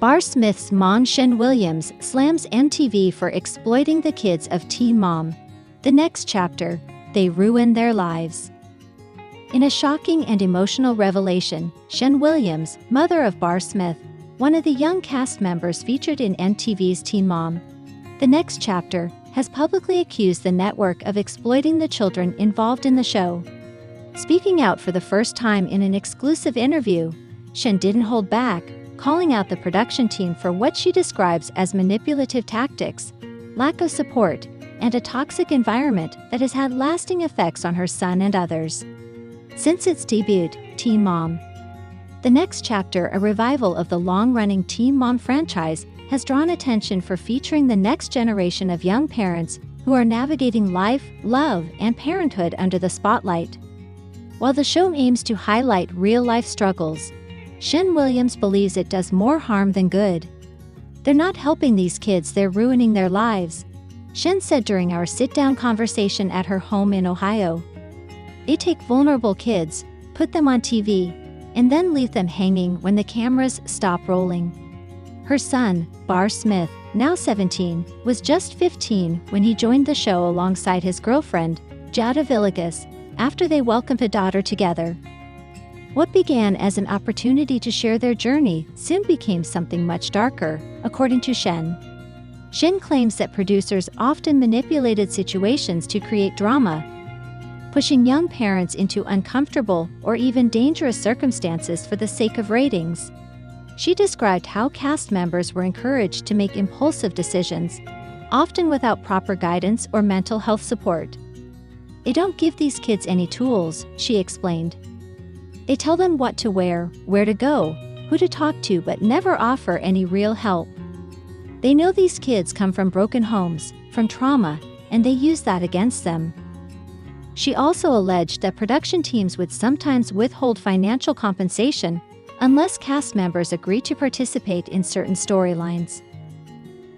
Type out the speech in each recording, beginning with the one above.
Bar Smith's mom Shen Williams slams MTV for exploiting the kids of Teen Mom. The next chapter, they ruin their lives. In a shocking and emotional revelation, Shen Williams, mother of Bar Smith, one of the young cast members featured in MTV's Teen Mom, The Next Chapter, has publicly accused the network of exploiting the children involved in the show. Speaking out for the first time in an exclusive interview, Shen didn't hold back, calling out the production team for what she describes as manipulative tactics, lack of support, and a toxic environment that has had lasting effects on her son and others. Since its debut, Teen Mom, The Next Chapter, a revival of the long-running Teen Mom franchise, has drawn attention for featuring the next generation of young parents who are navigating life, love, and parenthood under the spotlight. While the show aims to highlight real-life struggles, Shen Williams believes it does more harm than good. "They're not helping these kids, they're ruining their lives," Shen said during our sit-down conversation at her home in Ohio. "They take vulnerable kids, put them on TV, and then leave them hanging when the cameras stop rolling." Her son, Bar Smith, now 17, was just 15 when he joined the show alongside his girlfriend, Jada Villegas, after they welcomed a daughter together. What began as an opportunity to share their journey soon became something much darker, according to Shen. Shen claims that producers often manipulated situations to create drama, pushing young parents into uncomfortable or even dangerous circumstances for the sake of ratings. She described how cast members were encouraged to make impulsive decisions, often without proper guidance or mental health support. "They don't give these kids any tools," she explained. "They tell them what to wear, where to go, who to talk to, but never offer any real help. They know these kids come from broken homes, from trauma, and they use that against them." She also alleged that production teams would sometimes withhold financial compensation unless cast members agree to participate in certain storylines.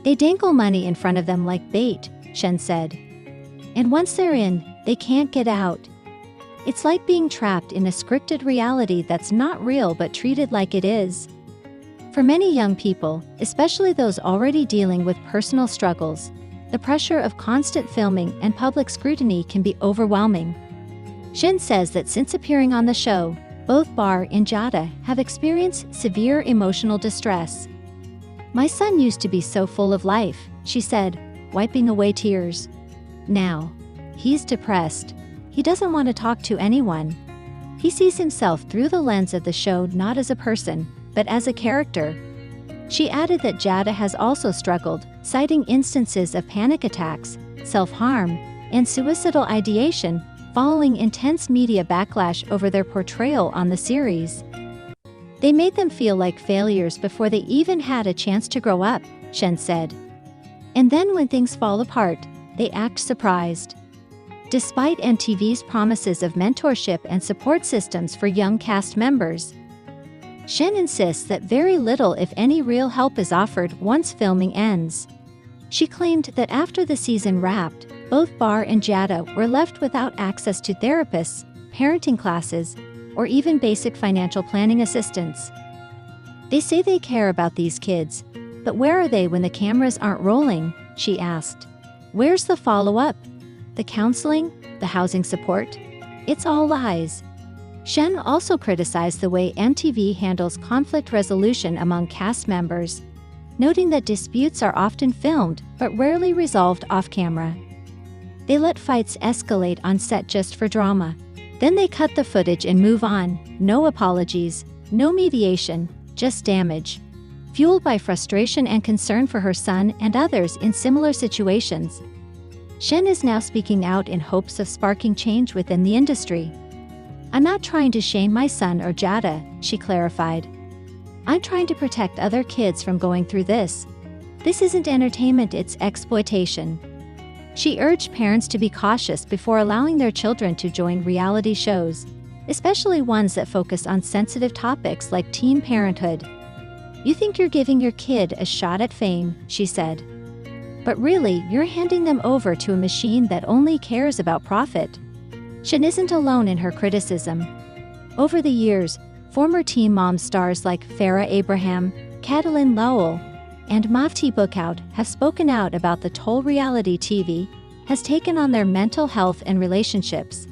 "They dangle money in front of them like bait," Shen said. "And once they're in, they can't get out. It's like being trapped in a scripted reality that's not real but treated like it is." For many young people, especially those already dealing with personal struggles, the pressure of constant filming and public scrutiny can be overwhelming. Shen says that since appearing on the show, both Bar and Jada have experienced severe emotional distress. "My son used to be so full of life," she said, wiping away tears. "Now, he's depressed. He doesn't want to talk to anyone. He sees himself through the lens of the show, not as a person, but as a character." She added that Jada has also struggled, citing instances of panic attacks, self-harm, and suicidal ideation following intense media backlash over their portrayal on the series. "They made them feel like failures before they even had a chance to grow up," Shen said. "And then when things fall apart, they act surprised." Despite MTV's promises of mentorship and support systems for young cast members, Shen insists that very little, if any, real help is offered once filming ends. She claimed that after the season wrapped, both Bar and Jada were left without access to therapists, parenting classes, or even basic financial planning assistance. "They say they care about these kids, but where are they when the cameras aren't rolling?" she asked. "Where's the follow-up? The counseling? The housing support? It's all lies." Shen also criticized the way MTV handles conflict resolution among cast members, noting that disputes are often filmed but rarely resolved off-camera. "They let fights escalate on set just for drama. Then they cut the footage and move on. No apologies, no mediation, just damage." Fueled by frustration and concern for her son and others in similar situations, Shen is now speaking out in hopes of sparking change within the industry. "I'm not trying to shame my son or Jada," she clarified. "I'm trying to protect other kids from going through this. This isn't entertainment, it's exploitation." She urged parents to be cautious before allowing their children to join reality shows, especially ones that focus on sensitive topics like teen parenthood. "You think you're giving your kid a shot at fame," she said. "But really, you're handing them over to a machine that only cares about profit." Shen isn't alone in her criticism. Over the years, former Teen Mom stars like Farrah Abraham, Kailyn Lowry, and Mafti Bookout have spoken out about the toll reality TV has taken on their mental health and relationships.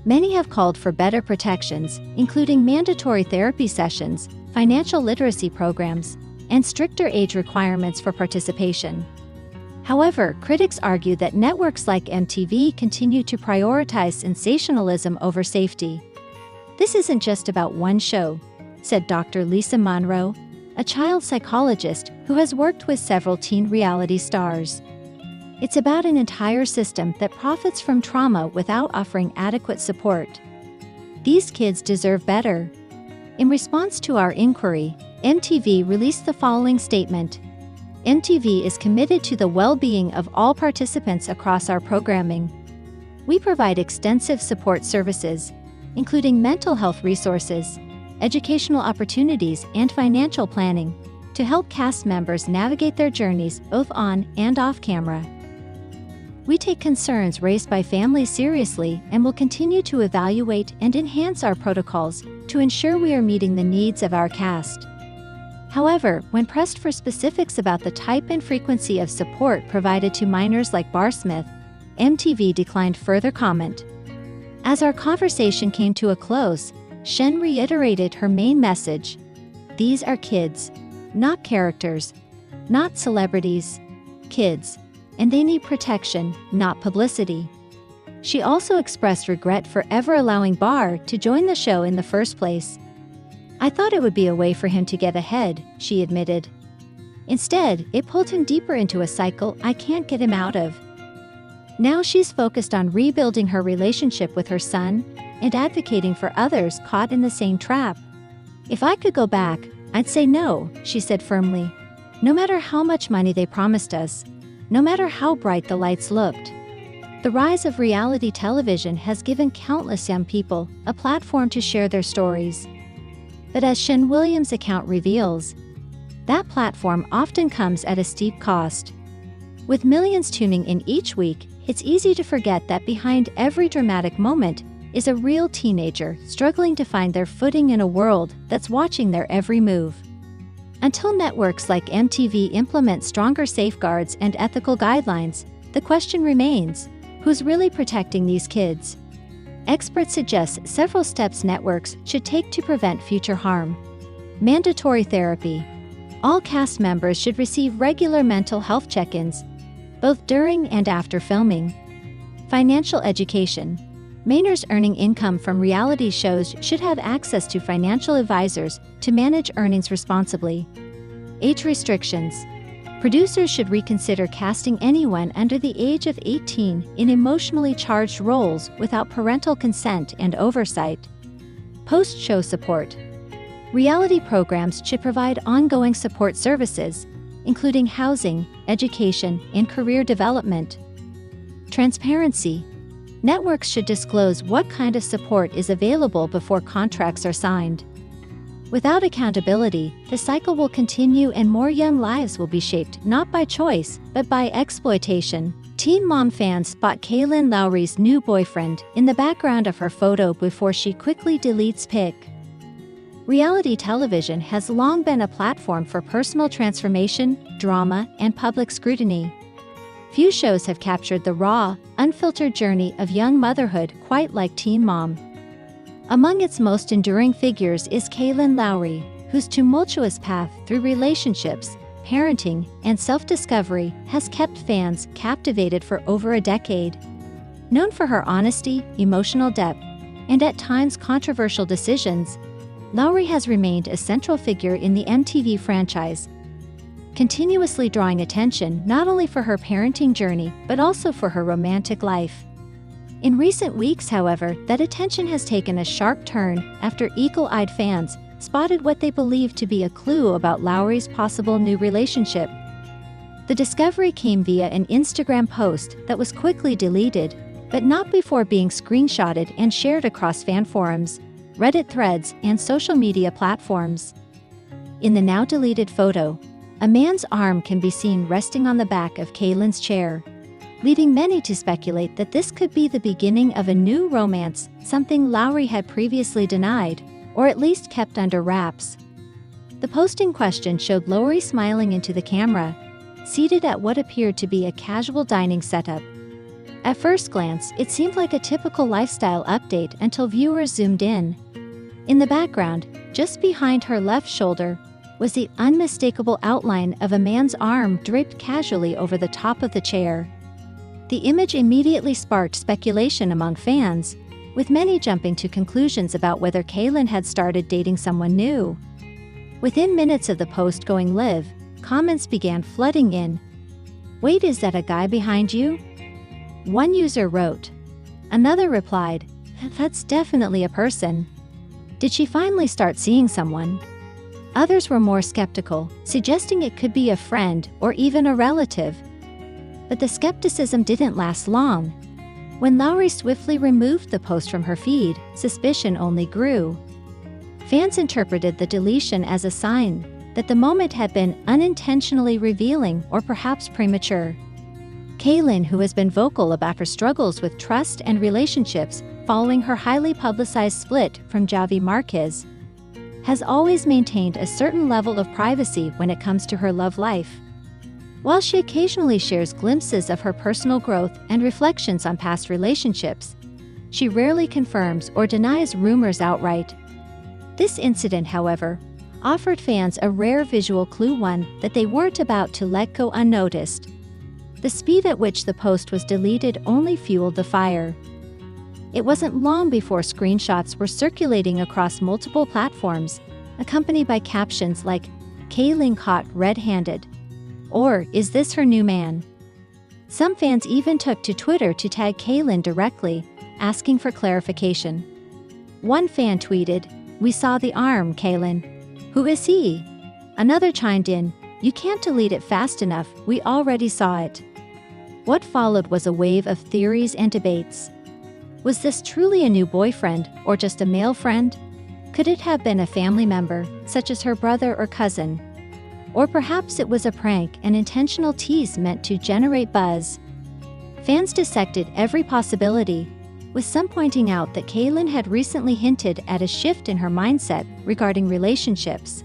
Many have called for better protections, including mandatory therapy sessions, financial literacy programs, and stricter age requirements for participation. However, critics argue that networks like MTV continue to prioritize sensationalism over safety. "This isn't just about one show," said Dr. Lisa Monroe, a child psychologist who has worked with several teen reality stars. "It's about an entire system that profits from trauma without offering adequate support. These kids deserve better." In response to our inquiry, MTV released the following statement: "MTV is committed to the well-being of all participants across our programming. We provide extensive support services, including mental health resources, educational opportunities, and financial planning, to help cast members navigate their journeys both on and off camera. We take concerns raised by families seriously and will continue to evaluate and enhance our protocols to ensure we are meeting the needs of our cast." However, when pressed for specifics about the type and frequency of support provided to minors like Barsmith, MTV declined further comment. As our conversation came to a close, Shen reiterated her main message: "These are kids, not characters, not celebrities, kids, and they need protection, not publicity." She also expressed regret for ever allowing Bar to join the show in the first place. "I thought it would be a way for him to get ahead," she admitted. "Instead, it pulled him deeper into a cycle I can't get him out of." Now she's focused on rebuilding her relationship with her son and advocating for others caught in the same trap. "If I could go back, I'd say no," she said firmly. "No matter how much money they promised us, no matter how bright the lights looked." The rise of reality television has given countless young people a platform to share their stories. But as Shen Williams' account reveals, that platform often comes at a steep cost. With millions tuning in each week, it's easy to forget that behind every dramatic moment is a real teenager struggling to find their footing in a world that's watching their every move. Until networks like MTV implement stronger safeguards and ethical guidelines, the question remains: who's really protecting these kids? Experts suggest several steps networks should take to prevent future harm. Mandatory therapy. All cast members should receive regular mental health check-ins, both during and after filming. Financial education. Minors earning income from reality shows should have access to financial advisors to manage earnings responsibly. Age restrictions. Producers should reconsider casting anyone under the age of 18 in emotionally charged roles without parental consent and oversight. Post-show support. Reality programs should provide ongoing support services, including housing, education, and career development. Transparency. Networks should disclose what kind of support is available before contracts are signed. Without accountability, the cycle will continue and more young lives will be shaped not by choice, but by exploitation. Teen Mom fans spot Kailyn Lowry's new boyfriend in the background of her photo before she quickly deletes pic. Reality television has long been a platform for personal transformation, drama, and public scrutiny. Few shows have captured the raw, unfiltered journey of young motherhood quite like Teen Mom. Among its most enduring figures is Kailyn Lowry, whose tumultuous path through relationships, parenting, and self-discovery has kept fans captivated for over a decade. Known for her honesty, emotional depth, and at times controversial decisions, Lowry has remained a central figure in the MTV franchise, continuously drawing attention not only for her parenting journey but also for her romantic life. In recent weeks, however, that attention has taken a sharp turn after eagle-eyed fans spotted what they believed to be a clue about Lowry's possible new relationship. The discovery came via an Instagram post that was quickly deleted, but not before being screenshotted and shared across fan forums, Reddit threads, and social media platforms. In the now-deleted photo, a man's arm can be seen resting on the back of Kailyn's chair, leading many to speculate that this could be the beginning of a new romance, something Lowry had previously denied, or at least kept under wraps. The post in question showed Lowry smiling into the camera, seated at what appeared to be a casual dining setup. At first glance, it seemed like a typical lifestyle update until viewers zoomed in. In the background, just behind her left shoulder, was the unmistakable outline of a man's arm draped casually over the top of the chair. The image immediately sparked speculation among fans, with many jumping to conclusions about whether Kailyn had started dating someone new. Within minutes of the post going live, comments began flooding in. "Wait, is that a guy behind you?" One user wrote. Another replied, "That's definitely a person. Did she finally start seeing someone?" Others were more skeptical, suggesting it could be a friend or even a relative. But the skepticism didn't last long. When Lowry swiftly removed the post from her feed, suspicion only grew. Fans interpreted the deletion as a sign that the moment had been unintentionally revealing or perhaps premature. Kailyn, who has been vocal about her struggles with trust and relationships following her highly publicized split from Javi Marquez, has always maintained a certain level of privacy when it comes to her love life. While she occasionally shares glimpses of her personal growth and reflections on past relationships, she rarely confirms or denies rumors outright. This incident, however, offered fans a rare visual clue, one that they weren't about to let go unnoticed. The speed at which the post was deleted only fueled the fire. It wasn't long before screenshots were circulating across multiple platforms, accompanied by captions like, "Kailyn caught red-handed," or "Is this her new man?" Some fans even took to Twitter to tag Kailyn directly, asking for clarification. One fan tweeted, "We saw the arm, Kailyn. Who is he?" Another chimed in, "You can't delete it fast enough, we already saw it." What followed was a wave of theories and debates. Was this truly a new boyfriend, or just a male friend? Could it have been a family member, such as her brother or cousin? Or perhaps it was a prank, an intentional tease meant to generate buzz. Fans dissected every possibility, with some pointing out that Kailyn had recently hinted at a shift in her mindset regarding relationships.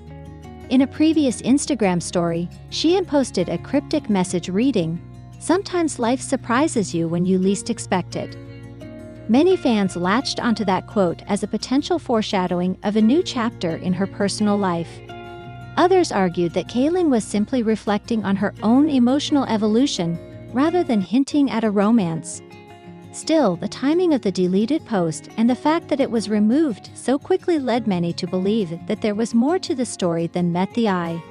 In a previous Instagram story, she had posted a cryptic message reading, "Sometimes life surprises you when you least expect it." Many fans latched onto that quote as a potential foreshadowing of a new chapter in her personal life. Others argued that Kailyn was simply reflecting on her own emotional evolution rather than hinting at a romance. Still, the timing of the deleted post and the fact that it was removed so quickly led many to believe that there was more to the story than met the eye.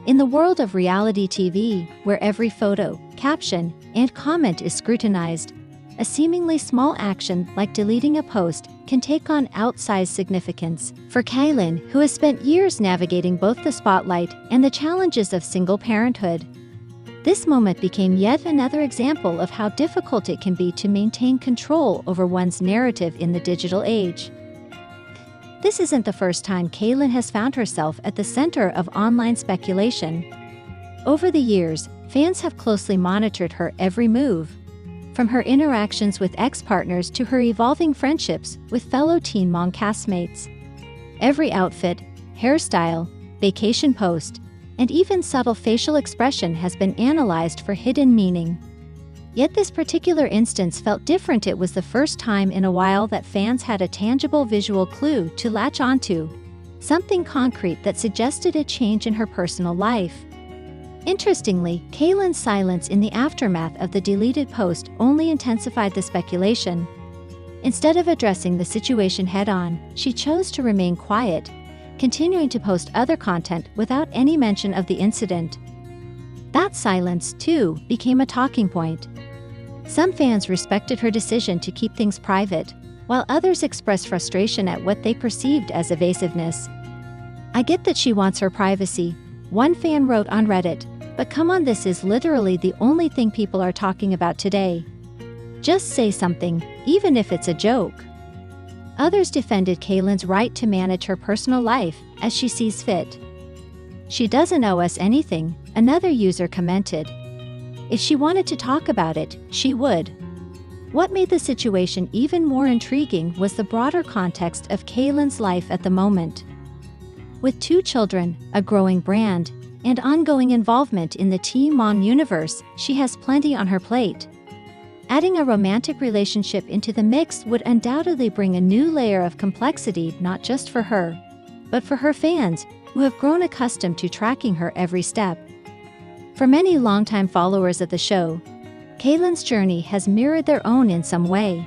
In the world of reality TV, where every photo, caption, and comment is scrutinized, a seemingly small action like deleting a post can take on outsized significance. For Kailyn, who has spent years navigating both the spotlight and the challenges of single parenthood, this moment became yet another example of how difficult it can be to maintain control over one's narrative in the digital age. This isn't the first time Kailyn has found herself at the center of online speculation. Over the years, fans have closely monitored her every move, from her interactions with ex-partners to her evolving friendships with fellow Teen Mom castmates. Every outfit, hairstyle, vacation post, and even subtle facial expression has been analyzed for hidden meaning. Yet this particular instance felt different. It was the first time in a while that fans had a tangible visual clue to latch onto, something concrete that suggested a change in her personal life. Interestingly, Kailyn's silence in the aftermath of the deleted post only intensified the speculation. Instead of addressing the situation head-on, she chose to remain quiet, continuing to post other content without any mention of the incident. That silence, too, became a talking point. Some fans respected her decision to keep things private, while others expressed frustration at what they perceived as evasiveness. "I get that she wants her privacy," one fan wrote on Reddit, "but come on, this is literally the only thing people are talking about today. Just say something, even if it's a joke." Others defended Kailyn's right to manage her personal life as she sees fit. "She doesn't owe us anything," another user commented. "If she wanted to talk about it, she would." What made the situation even more intriguing was the broader context of Kailyn's life at the moment. With 2 children, a growing brand, and ongoing involvement in the Teen Mom universe, she has plenty on her plate. Adding a romantic relationship into the mix would undoubtedly bring a new layer of complexity not just for her, but for her fans, who have grown accustomed to tracking her every step. For many longtime followers of the show, Kailyn's journey has mirrored their own in some way.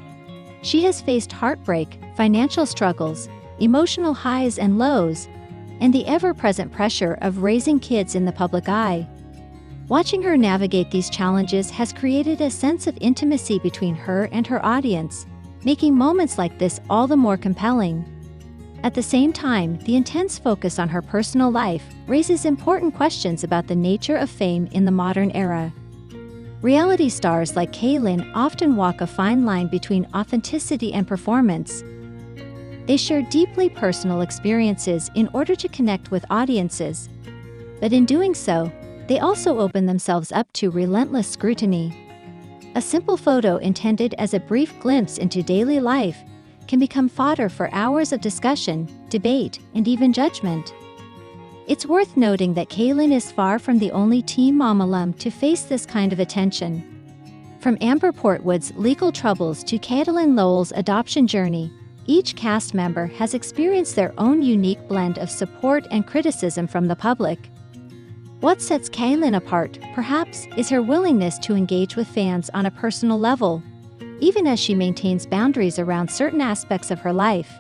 She has faced heartbreak, financial struggles, emotional highs and lows, and the ever-present pressure of raising kids in the public eye. Watching her navigate these challenges has created a sense of intimacy between her and her audience, making moments like this all the more compelling. At the same time, the intense focus on her personal life raises important questions about the nature of fame in the modern era. Reality stars like Kailyn often walk a fine line between authenticity and performance. They share deeply personal experiences in order to connect with audiences. But in doing so, they also open themselves up to relentless scrutiny. A simple photo intended as a brief glimpse into daily life can become fodder for hours of discussion, debate, and even judgment. It's worth noting that Kailyn is far from the only Teen Mom alum to face this kind of attention. From Amber Portwood's legal troubles to Kailyn Lowry's adoption journey, each cast member has experienced their own unique blend of support and criticism from the public. What sets Kailyn apart, perhaps, is her willingness to engage with fans on a personal level, even as she maintains boundaries around certain aspects of her life.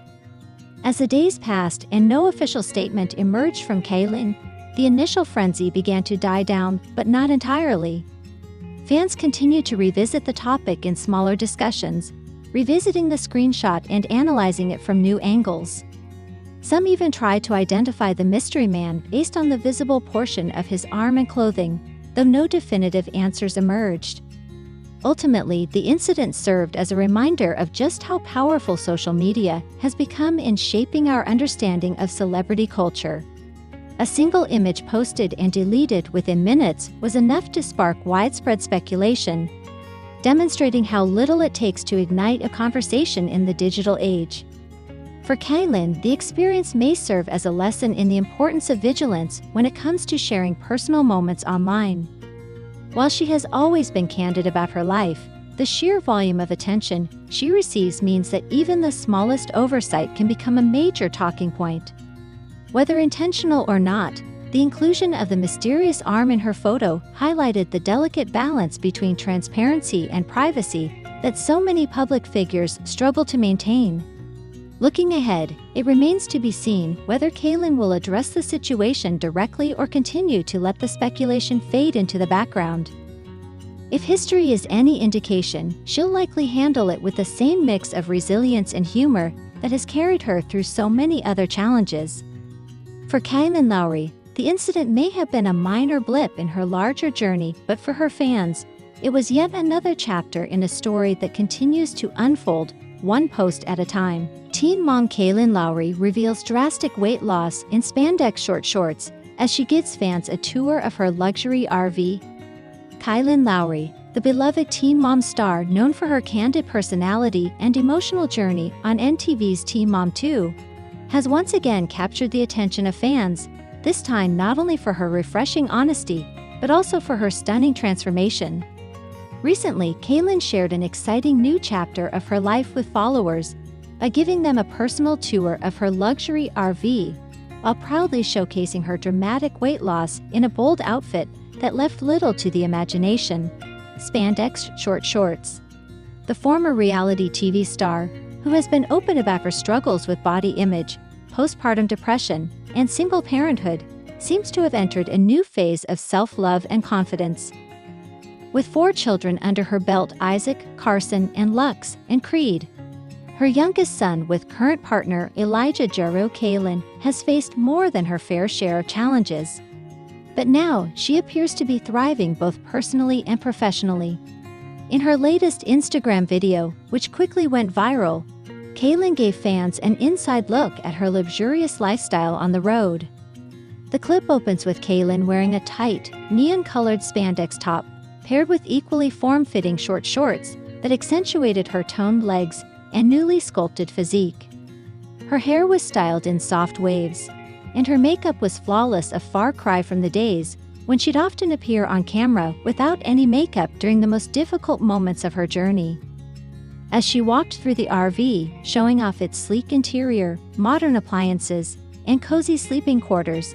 As the days passed and no official statement emerged from Kailyn, the initial frenzy began to die down, but not entirely. Fans continued to revisit the topic in smaller discussions, revisiting the screenshot and analyzing it from new angles. Some even tried to identify the mystery man based on the visible portion of his arm and clothing, though no definitive answers emerged. Ultimately, the incident served as a reminder of just how powerful social media has become in shaping our understanding of celebrity culture. A single image posted and deleted within minutes was enough to spark widespread speculation, demonstrating how little it takes to ignite a conversation in the digital age. For Kailyn, the experience may serve as a lesson in the importance of vigilance when it comes to sharing personal moments online. While she has always been candid about her life, the sheer volume of attention she receives means that even the smallest oversight can become a major talking point. Whether intentional or not, the inclusion of the mysterious arm in her photo highlighted the delicate balance between transparency and privacy that so many public figures struggle to maintain. Looking ahead, it remains to be seen whether Kailyn will address the situation directly or continue to let the speculation fade into the background. If history is any indication, she'll likely handle it with the same mix of resilience and humor that has carried her through so many other challenges. For Kailyn Lowry, the incident may have been a minor blip in her larger journey, but for her fans, it was yet another chapter in a story that continues to unfold, one post at a time. Teen mom Kailyn Lowry reveals drastic weight loss in spandex short shorts as she gives fans a tour of her luxury RV. Kailyn Lowry, the beloved teen mom star known for her candid personality and emotional journey on MTV's Teen Mom 2, has once again captured the attention of fans, this time not only for her refreshing honesty, but also for her stunning transformation. Recently, Kailyn shared an exciting new chapter of her life with followers by giving them a personal tour of her luxury RV, while proudly showcasing her dramatic weight loss in a bold outfit that left little to the imagination: spandex short shorts. The former reality TV star, who has been open about her struggles with body image, postpartum depression, and single parenthood, seems to have entered a new phase of self-love and confidence. With 4 children under her belt, Isaac, Carson, and Lux, and Creed, her youngest son with current partner Elijah Jarreau, Kailyn has faced more than her fair share of challenges. But now, she appears to be thriving both personally and professionally. In her latest Instagram video, which quickly went viral, Kailyn gave fans an inside look at her luxurious lifestyle on the road. The clip opens with Kailyn wearing a tight, neon-colored spandex top, paired with equally form-fitting short shorts that accentuated her toned legs and newly sculpted physique. Her hair was styled in soft waves, and her makeup was flawless, a far cry from the days when she'd often appear on camera without any makeup during the most difficult moments of her journey. As she walked through the RV, showing off its sleek interior, modern appliances, and cozy sleeping quarters,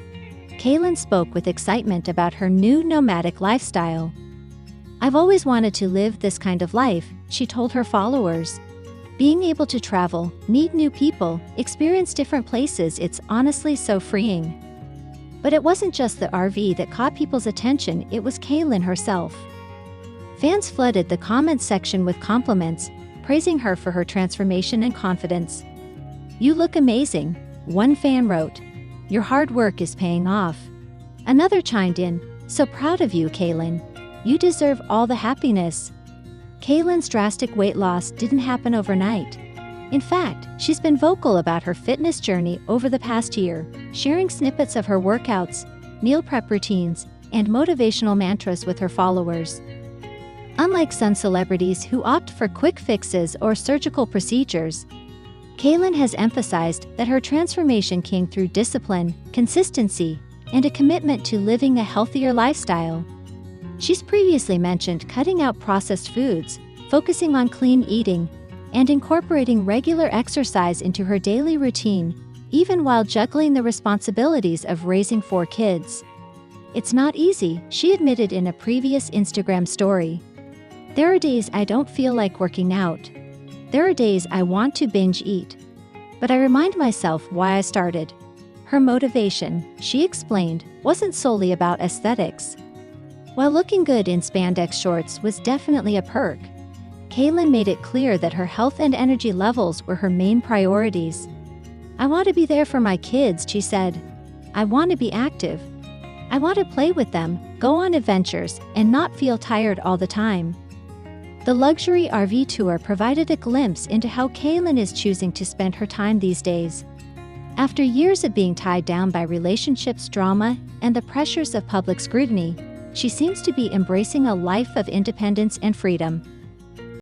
Kailyn spoke with excitement about her new nomadic lifestyle. "I've always wanted to live this kind of life," she told her followers. "Being able to travel, meet new people, experience different places, it's honestly so freeing." But it wasn't just the RV that caught people's attention, it was Kailyn herself. Fans flooded the comments section with compliments, praising her for her transformation and confidence. "You look amazing," one fan wrote. "Your hard work is paying off." Another chimed in, "So proud of you, Kailyn. You deserve all the happiness." Kailyn's drastic weight loss didn't happen overnight. In fact, she's been vocal about her fitness journey over the past year, sharing snippets of her workouts, meal prep routines, and motivational mantras with her followers. Unlike some celebrities who opt for quick fixes or surgical procedures, Kailyn has emphasized that her transformation came through discipline, consistency, and a commitment to living a healthier lifestyle. She's previously mentioned cutting out processed foods, focusing on clean eating, and incorporating regular exercise into her daily routine, even while juggling the responsibilities of raising 4 kids. "It's not easy," she admitted in a previous Instagram story. "There are days I don't feel like working out. There are days I want to binge eat. But I remind myself why I started." Her motivation, she explained, wasn't solely about aesthetics. While looking good in spandex shorts was definitely a perk, Kailyn made it clear that her health and energy levels were her main priorities. "I want to be there for my kids," she said. "I want to be active. I want to play with them, go on adventures, and not feel tired all the time." The luxury RV tour provided a glimpse into how Kailyn is choosing to spend her time these days. After years of being tied down by relationships drama and the pressures of public scrutiny, she seems to be embracing a life of independence and freedom.